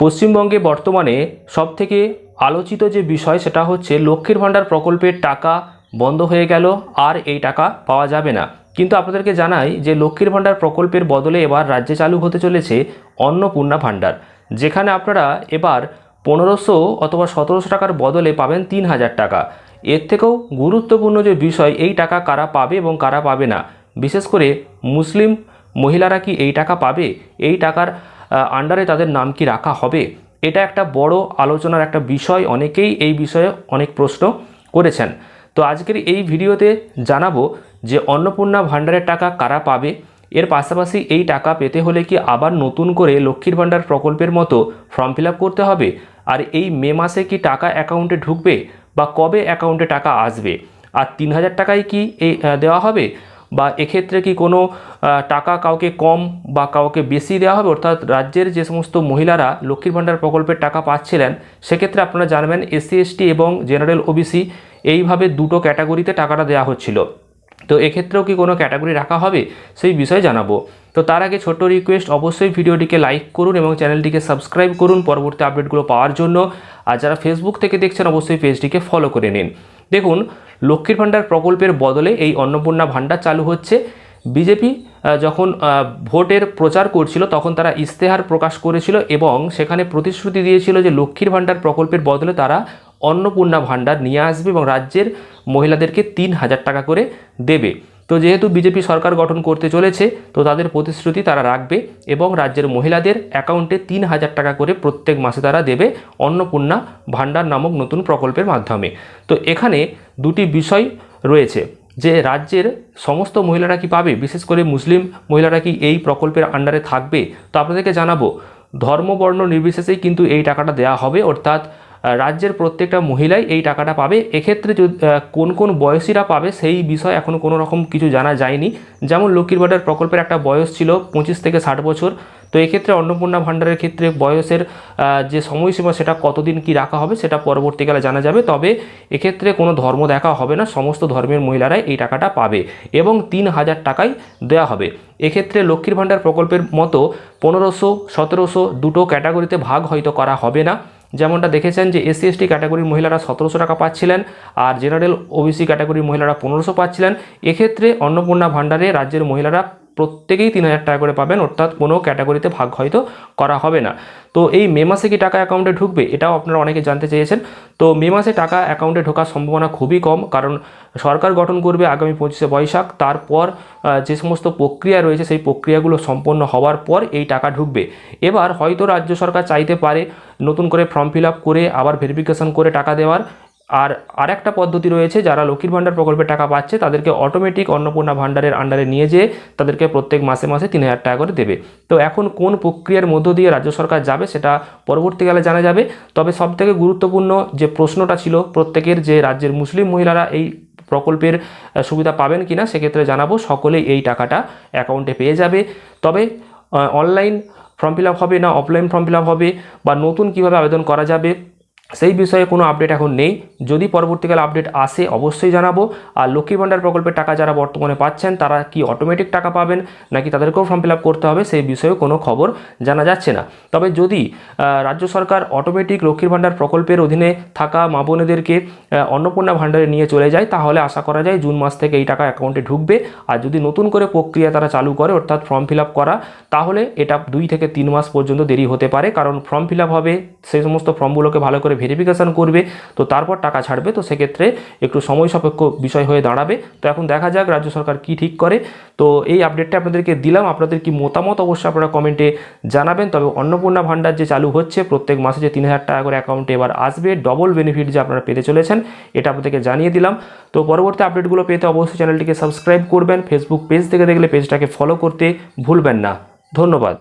পশ্চিমবঙ্গে বর্তমানে সবথেকে আলোচিত যে বিষয় সেটা হচ্ছে লক্ষ্মীর ভাণ্ডার প্রকল্পের টাকা বন্ধ হয়ে গেল, আর এই টাকা পাওয়া যাবে না। কিন্তু আপনাদেরকে জানাই যে লক্ষ্মীর ভাণ্ডার প্রকল্পের বদলে এবার রাজ্যে চালু হতে চলেছে অন্নপূর্ণা ভাণ্ডার, যেখানে আপনারা এবার 1500 অথবা 1700 টাকার বদলে পাবেন 3000 টাকা। এর থেকেও গুরুত্বপূর্ণ যে বিষয়, এই টাকা কারা পাবে এবং কারা পাবে না, বিশেষ করে মুসলিম মহিলারা কি এই টাকা পাবে, এই টাকার আন্ডারে তাদের নাম কি রাখা হবে, এটা একটা বড় আলোচনার একটা বিষয়। অনেকেই এই বিষয়ে অনেক প্রশ্ন করেছেন। তো আজকের এই ভিডিওতে জানাবো যে অন্নপূর্ণা ভাণ্ডারের টাকা কারা পাবে, এর পাশাপাশি এই টাকা পেতে হলে কি আবার নতুন করে লক্ষ্মীর ভাণ্ডার প্রকল্পের মতো ফর্ম ফিল আপ করতে হবে, আর এই মে মাসে কি টাকা অ্যাকাউন্টে ঢুকবে বা কবে অ্যাকাউন্টে টাকা আসবে, আর 3000 টাকায় কি এই দেওয়া হবে, বা এক্ষেত্রে কি কোনো টাকা কাউকে কম বা কাউকে বেশি দেওয়া হবে। অর্থাৎ রাজ্যের যে সমস্ত মহিলারা লক্ষ্মীর ভাণ্ডার প্রকল্পের টাকা পাচ্ছিলেন, সেক্ষেত্রে আপনারা জানবেন এসসি এসটি এবং জেনারেল ওবিসি এইভাবে দুটো ক্যাটাগরিতে টাকাটা দেওয়া হচ্ছিল। তো এক্ষেত্রেও কি কোনো ক্যাটাগরি রাখা হবে, সেই বিষয়ে জানাবো। তো তার আগে ছোট্ট রিকোয়েস্ট, অবশ্যই ভিডিওটিকে লাইক করুন এবং চ্যানেলটিকে সাবস্ক্রাইব করুন পরবর্তী আপডেটগুলো পাওয়ার জন্য। আর যারা ফেসবুক থেকে দেখছেন অবশ্যই পেজটিকে ফলো করে নিন। দেখুন, লক্ষ্মীর ভাণ্ডার প্রকল্পের বদলে এই অন্নপূর্ণা ভাণ্ডার চালু হচ্ছে। বিজেপি যখন ভোটের প্রচার করছিল তখন তারা ইশতেহার প্রকাশ করেছিল এবং সেখানে প্রতিশ্রুতি দিয়েছিল যে লক্ষ্মীর ভাণ্ডার প্রকল্পের বদলে তারা অন্নপূর্ণা ভাণ্ডার নিয়ে আসবে এবং রাজ্যের মহিলাদেরকে 3000 টাকা করে দেবে। তো যেহেতু বিজেপি সরকার গঠন করতে চলেছে, তো তাদের প্রতিশ্রুতি তারা রাখবে এবং রাজ্যের মহিলাদের অ্যাকাউন্টে 3000 টাকা করে প্রত্যেক মাসে তারা দেবে অন্নপূর্ণা ভাণ্ডার নামক নতুন প্রকল্পের মাধ্যমে। তো এখানে দুটি বিষয় রয়েছে যে রাজ্যের সমস্ত মহিলারা কি পাবে, বিশেষ করে মুসলিম মহিলারা কি এই প্রকল্পের আন্ডারে থাকবে। তো আপনাদেরকে জানাবো, ধর্ম বর্ণ নির্বিশেষেই কিন্তু এই টাকাটা দেওয়া হবে, অর্থাৎ রাজ্যের প্রত্যেকটা মহিলাই এই টাকাটা পাবে। এক্ষেত্রে কোন কোন বয়সীরা পাবে সেই বিষয়ে এখনও কোনো রকম কিছু জানা যায়নি। যেমন লক্ষ্মীর ভাণ্ডার প্রকল্পের একটা বয়স ছিল 25 থেকে 60 বছর, তো এক্ষেত্রে অন্নপূর্ণা ভাণ্ডারের ক্ষেত্রে বয়সের যে সময়সীমা সেটা কতদিন কি রাখা হবে সেটা পরবর্তীকালে জানা যাবে। তবে এক্ষেত্রে কোনো ধর্ম দেখা হবে না, সমস্ত ধর্মের মহিলারাই এই টাকাটা পাবে এবং 3000 টাকাই দেওয়া হবে। এক্ষেত্রে লক্ষ্মীর ভাণ্ডার প্রকল্পের মতো 1500 1700 দুটো ক্যাটাগরিতে ভাগ হয়তো করা হবে না। যেমনটা দেখেছেন যে এসসি এসটি ক্যাটাগরির মহিলারা 1700 টাকা পাচ্ছিলেন আর জেনারেল ওবিসি ক্যাটাগরির মহিলারা 1500 পাচ্ছিলেন। এক্ষেত্রে অন্নপূর্ণা ভাণ্ডারে রাজ্যের মহিলারা প্রত্যেকেই 3000 টাকা করে পাবেন, অর্থাৎ কোনো ক্যাটাগরিতে ভাগ হয়তো করা হবে না। তো এই মে মাসে কি টাকা অ্যাকাউন্টে ঢুকবে, এটাও আপনারা অনেকে জানতে চেয়েছেন। তো মে মাসে টাকা অ্যাকাউন্টে ঢোকার সম্ভাবনা খুবই কম, কারণ সরকার গঠন করবে আগামী 25শে বৈশাখ। তারপর যে সমস্ত প্রক্রিয়া রয়েছে সেই প্রক্রিয়াগুলো সম্পন্ন হওয়ার পর এই টাকা ঢুকবে। এবার হয়তো রাজ্য সরকার চাইতে পারে নতুন করে ফর্ম ফিল আপ করে আবার ভেরিফিকেশন করে টাকা দেওয়ার। আর আরেকটা পদ্ধতি রয়েছে, যারা লক্ষ্মীর ভাণ্ডার প্রকল্পে টাকা পাচ্ছে তাদেরকে অটোমেটিক অন্নপূর্ণা ভাণ্ডারের আন্ডারে নিয়ে যেয়ে তাদেরকে প্রত্যেক মাসে মাসে 3000 টাকা করে দেবে। তো এখন কোন প্রক্রিয়ার মধ্য দিয়ে রাজ্য সরকার যাবে সেটা পরবর্তীকালে জানা যাবে। তবে সবথেকে গুরুত্বপূর্ণ যে প্রশ্নটা ছিল প্রত্যেকের, যে রাজ্যের মুসলিম মহিলারা এই প্রকল্পের সুবিধা পাবেন কিনা, সেক্ষেত্রে জানাবো সকলেই এই টাকাটা অ্যাকাউন্টে পেয়ে যাবে। তবে অনলাইন ফর্ম ফিল আপ হবে না অফলাইন ফর্ম ফিল আপ হবে, বা নতুন কিভাবে আবেদন করা যাবে সেই বিষয়ে কোনো আপডেট এখন নেই। যদি পরবর্তীকালে আপডেট আসে অবশ্যই জানাবো। আর লক্ষ্মীর ভাণ্ডার প্রকল্পের টাকা যারা বর্তমানে পাচ্ছেন তারা কি অটোমেটিক টাকা পাবেন নাকি তাদেরকেও ফর্ম ফিল আপ করতে হবে, সেই বিষয়ে কোনো খবর জানা যাচ্ছে না। তবে যদি রাজ্য সরকার অটোমেটিক লক্ষ্মীর ভাণ্ডার প্রকল্পের অধীনে থাকা মা বোনেদেরকে অন্নপূর্ণা ভাণ্ডারে নিয়ে চলে যায়, তাহলে আশা করা যায় জুন মাস থেকে এই টাকা অ্যাকাউন্টে ঢুকবে। আর যদি নতুন করে প্রক্রিয়া তারা চালু করে, অর্থাৎ ফর্ম ফিল আপ করা, তাহলে এটা 2 থেকে 3 মাস পর্যন্ত দেরি হতে পারে। কারণ ফর্ম ফিল আপ হবে, সেই সমস্ত ফর্মগুলোকে ভালো করে ভেরিফিকেশন করবে, তো তারপর টাকা ছাড়বে। তো সেক্ষেত্রে একটু সময় সাপেক্ষ বিষয় হয়ে দাঁড়াবে। তো এখন দেখা যাক রাজ্য সরকার কি ঠিক করে। তো এই আপডেটটা আপনাদেরকে দিলাম, আপনাদের কি মতামত অবশ্যই আপনারা কমেন্টে জানাবেন। তবে অন্নপূর্ণা ভাণ্ডার যে চালু হচ্ছে, প্রত্যেক মাসে যে 3000 টাকা করে অ্যাকাউন্টে এবার আসবে, ডবল বেনিফিট যে আপনারা পেতে চলেছেন, এটা আপনাদেরকে জানিয়ে দিলাম। তো পরবর্তী আপডেটগুলো পেতে অবশ্যই চ্যানেলটিকে সাবস্ক্রাইব করবেন। ফেসবুক পেজ থেকে দেখলে পেজটাকে ফলো করতে ভুলবেন না। ধন্যবাদ।